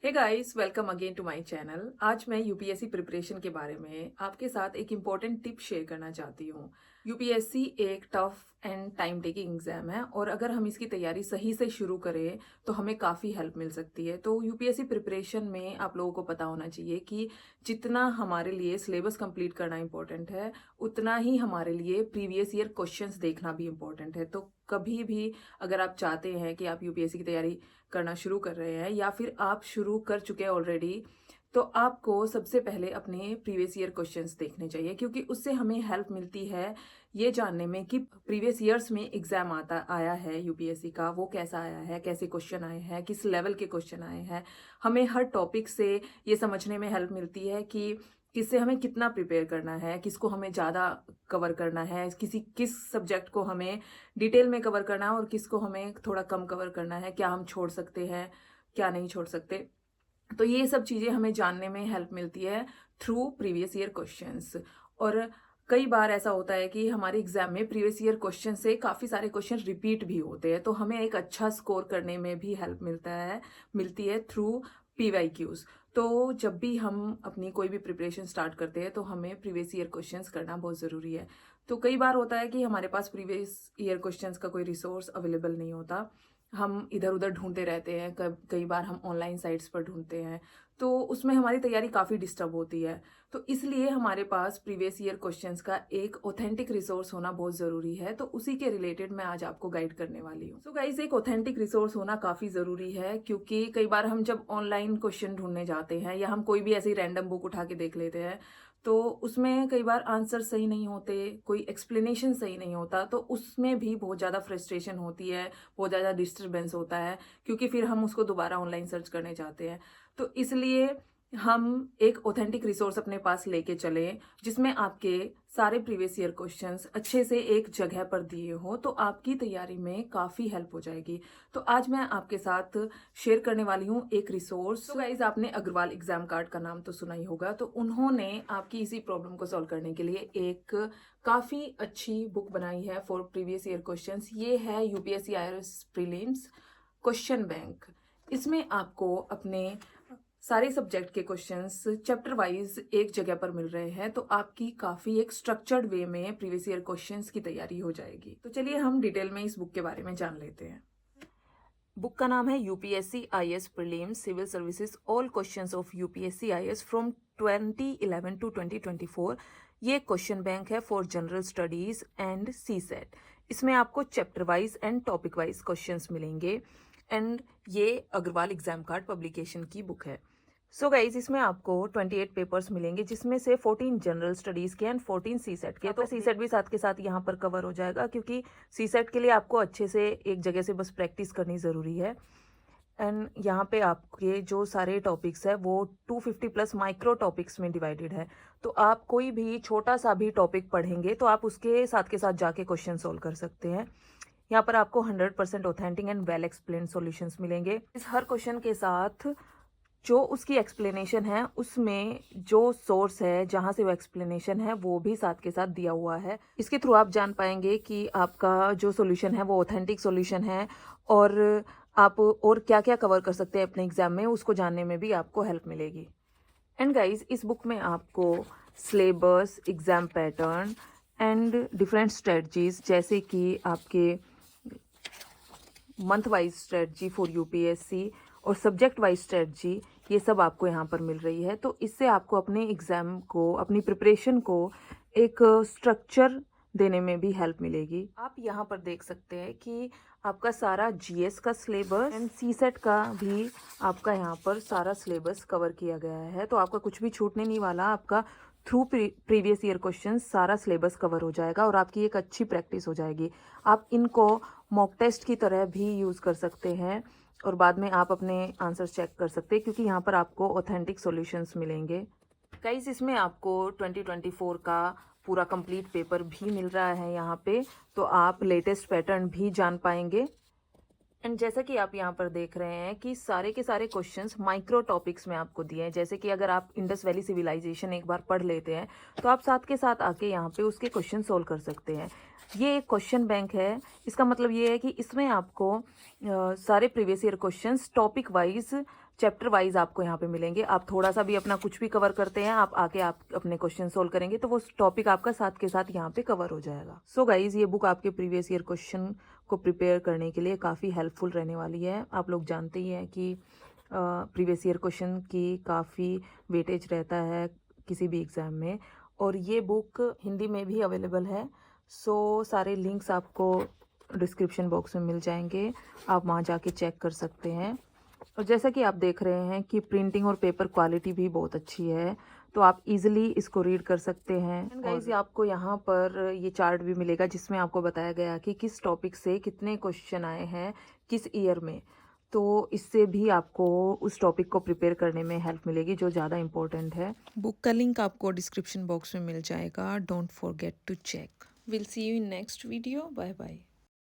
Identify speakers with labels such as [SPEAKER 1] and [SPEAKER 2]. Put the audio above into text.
[SPEAKER 1] Hey guys, welcome again to my channel. आज मैं UPSC preparation के बारे में आपके साथ एक इम्पॉर्टेंट टिप शेयर करना चाहती हूँ। यूपीएससी एक tough and time taking exam है और अगर हम इसकी तैयारी सही से शुरू करें तो हमें काफ़ी हेल्प मिल सकती है। तो यूपीएससी प्रिपरेशन में आप लोगों को पता होना चाहिए कि जितना हमारे लिए सिलेबस कंप्लीट करना इम्पोर्टेंट है, उतना ही हमारे लिए प्रीवियस ईयर क्वेश्चंस देखना भी इम्पोर्टेंट है। तो कभी भी अगर आप चाहते हैं कि आप यूपीएससी की तैयारी करना शुरू कर रहे हैं या फिर आप शुरू कर चुके हैं ऑलरेडी, तो आपको सबसे पहले अपने प्रीवियस ईयर क्वेश्चंस देखने चाहिए, क्योंकि उससे हमें हेल्प मिलती है ये जानने में कि प्रीवियस ईयर्स में एग्जाम आया है यूपीएससी का, वो कैसा आया है, कैसे क्वेश्चन आए हैं, किस लेवल के क्वेश्चन आए हैं। हमें हर टॉपिक से ये समझने में हेल्प मिलती है कि किससे हमें कितना प्रिपेयर करना है, किसको हमें ज़्यादा कवर करना है, किस सब्जेक्ट को हमें डिटेल में कवर करना है और किसको हमें थोड़ा कम कवर करना है, क्या हम छोड़ सकते हैं, क्या नहीं छोड़ सकते। तो ये सब चीज़ें हमें जानने में हेल्प मिलती है थ्रू प्रीवियस ईयर क्वेश्चंस। और कई बार ऐसा होता है कि हमारे एग्जाम में प्रीवियस ईयर क्वेश्चन से काफ़ी सारे क्वेश्चन रिपीट भी होते हैं, तो हमें एक अच्छा स्कोर करने में भी हेल्प मिलती है थ्रू पीवाईक्यूज। तो जब भी हम अपनी कोई भी प्रिपरेशन स्टार्ट करते हैं तो हमें प्रीवियस ईयर क्वेश्चंस करना बहुत ज़रूरी है। तो कई बार होता है कि हमारे पास प्रीवियस ईयर क्वेश्चंस का कोई रिसोर्स अवेलेबल नहीं होता, हम इधर उधर ढूंढते रहते हैं, कई बार हम ऑनलाइन साइट्स पर ढूंढते हैं, तो उसमें हमारी तैयारी काफ़ी डिस्टर्ब होती है। तो इसलिए हमारे पास प्रीवियस ईयर क्वेश्चंस का एक ऑथेंटिक रिसोर्स होना बहुत ज़रूरी है। तो उसी के रिलेटेड मैं आज आपको गाइड करने वाली हूँ। सो गाइस, एक ऑथेंटिक रिसोर्स होना काफ़ी ज़रूरी है, क्योंकि कई बार हम जब ऑनलाइन क्वेश्चन ढूंढने जाते हैं या हम कोई भी ऐसी रैंडम बुक उठा के देख लेते हैं, तो उसमें कई बार आंसर सही नहीं होते, कोई एक्सप्लेनेशन सही नहीं होता, तो उसमें भी बहुत ज़्यादा फ्रस्ट्रेशन होती है, बहुत ज़्यादा डिस्टर्बेंस होता है, क्योंकि फिर हम उसको दोबारा ऑनलाइन सर्च करने जाते हैं। तो इसलिए हम एक ऑथेंटिक रिसोर्स अपने पास लेके चलें, जिसमें आपके सारे प्रीवियस ईयर क्वेश्चंस अच्छे से एक जगह पर दिए हो, तो आपकी तैयारी में काफ़ी हेल्प हो जाएगी। तो आज मैं आपके साथ शेयर करने वाली हूँ एक रिसोर्स। तो गाइज, आपने अग्रवाल एग्जाम कार्ड का नाम तो सुना ही होगा। तो उन्होंने आपकी इसी प्रॉब्लम को सॉल्व करने के लिए एक काफ़ी अच्छी बुक बनाई है फॉर प्रीवियस ईयर क्वेश्चंस। ये है UPSC IRS prelims question bank. इसमें आपको अपने सारे सब्जेक्ट के क्वेश्चंस चैप्टर वाइज एक जगह पर मिल रहे हैं, तो आपकी काफ़ी एक स्ट्रक्चर्ड वे में प्रीवियस ईयर क्वेश्चंस की तैयारी हो जाएगी। तो चलिए हम डिटेल में इस बुक के बारे में जान लेते हैं। बुक का नाम है UPSC IAS prelims civil services all questions of UPSC IAS from 2011 to 2024। ये क्वेश्चन बैंक है for general studies and CSAT. इसमें आपको chapter wise and topic wise questions मिलेंगे एंड ये अग्रवाल एग्जाम कार्ड पब्लिकेशन की बुक है। So guys, इसमें आपको 28 पेपर्स मिलेंगे, जिसमें से 14 जनरल स्टडीज़ के एंड 14 सी सेट के। तो सी सेट भी साथ के साथ यहाँ पर कवर हो जाएगा, क्योंकि सी सेट के लिए आपको अच्छे से एक जगह से बस प्रैक्टिस करनी ज़रूरी है। एंड यहाँ पे आपके जो सारे टॉपिक्स है वो 250 प्लस माइक्रो टॉपिक्स में डिवाइडेड है। तो आप कोई भी छोटा सा भी टॉपिक पढ़ेंगे तो आप उसके साथ के साथ जाके क्वेश्चन सोल्व कर सकते हैं। यहाँ पर आपको 100% authentic and well explain solutions मिलेंगे। इस हर क्वेश्चन के साथ जो उसकी एक्सप्लेनेशन है, उसमें जो सोर्स है जहाँ से वो एक्सप्लेनेशन है वो भी साथ के साथ दिया हुआ है। इसके थ्रू आप जान पाएंगे कि आपका जो सॉल्यूशन है वो ऑथेंटिक सॉल्यूशन है, और आप और क्या क्या कवर कर सकते हैं अपने एग्जाम में, उसको जानने में भी आपको हेल्प मिलेगी। एंड गाइज, इस बुक में आपको syllabus, exam pattern and different strategies, जैसे कि आपके month wise strategy for UPSC और सब्जेक्ट वाइज स्ट्रेटजी, ये सब आपको यहाँ पर मिल रही है। तो इससे आपको अपने एग्ज़ाम को, अपनी प्रिपरेशन को एक स्ट्रक्चर देने में भी हेल्प मिलेगी। आप यहाँ पर देख सकते हैं कि आपका सारा जीएस का सिलेबस एंड सी सेट का भी आपका यहाँ पर सारा सिलेबस कवर किया गया है। तो आपका कुछ भी छूटने नहीं वाला, आपका थ्रू प्रीवियस ईयर क्वेश्चन सारा सिलेबस कवर हो जाएगा और आपकी एक अच्छी प्रैक्टिस हो जाएगी। आप इनको मॉक टेस्ट की तरह भी यूज़ कर सकते हैं और बाद में आप अपने आंसर्स चेक कर सकते हैं, क्योंकि यहाँ पर आपको ऑथेंटिक सॉल्यूशंस मिलेंगे। गाइस, इसमें आपको 2024 का पूरा कंप्लीट पेपर भी मिल रहा है यहाँ पे, तो आप लेटेस्ट पैटर्न भी जान पाएंगे। एंड जैसा कि आप यहाँ पर देख रहे हैं कि सारे के सारे क्वेश्चंस माइक्रो टॉपिक्स में आपको दिए हैं। जैसे कि अगर आप इंडस वैली सिविलाइजेशन एक बार पढ़ लेते हैं तो आप साथ के साथ आके यहाँ पे उसके क्वेश्चन सोल्व कर सकते हैं। ये एक क्वेश्चन बैंक है। इसका मतलब ये है कि इसमें आपको सारे previous year questions topic wise chapter wise आपको यहाँ पे मिलेंगे। आप थोड़ा सा भी अपना कुछ भी कवर करते हैं, आप आके आप अपने क्वेश्चन सोल्व करेंगे तो वो टॉपिक आपका साथ के साथ यहाँ पे कवर हो जाएगा। सो गाइज, ये बुक आपके प्रीवियस ईयर क्वेश्चन को प्रिपेयर करने के लिए काफ़ी हेल्पफुल रहने वाली है। आप लोग जानते ही हैं कि प्रीवियस ईयर क्वेश्चन की काफ़ी वेटेज रहता है किसी भी एग्ज़ाम में, और ये बुक हिंदी में भी अवेलेबल है। सो सारे लिंक्स आपको डिस्क्रिप्शन बॉक्स में मिल जाएंगे, आप वहाँ जाके चेक कर सकते हैं। और जैसा कि आप देख रहे हैं कि प्रिंटिंग और पेपर क्वालिटी भी बहुत अच्छी है, तो आप इजीली इसको रीड कर सकते हैं। एंड गाइस, आपको यहाँ पर ये चार्ट भी मिलेगा जिसमें आपको बताया गया कि किस टॉपिक से कितने क्वेश्चन आए हैं किस ईयर में, तो इससे भी आपको उस टॉपिक को प्रिपेयर करने में हेल्प मिलेगी जो ज़्यादा इम्पोर्टेंट है। बुक का लिंक आपको डिस्क्रिप्शन बॉक्स में मिल जाएगा, don't forget to check. Will see you in next video, bye bye.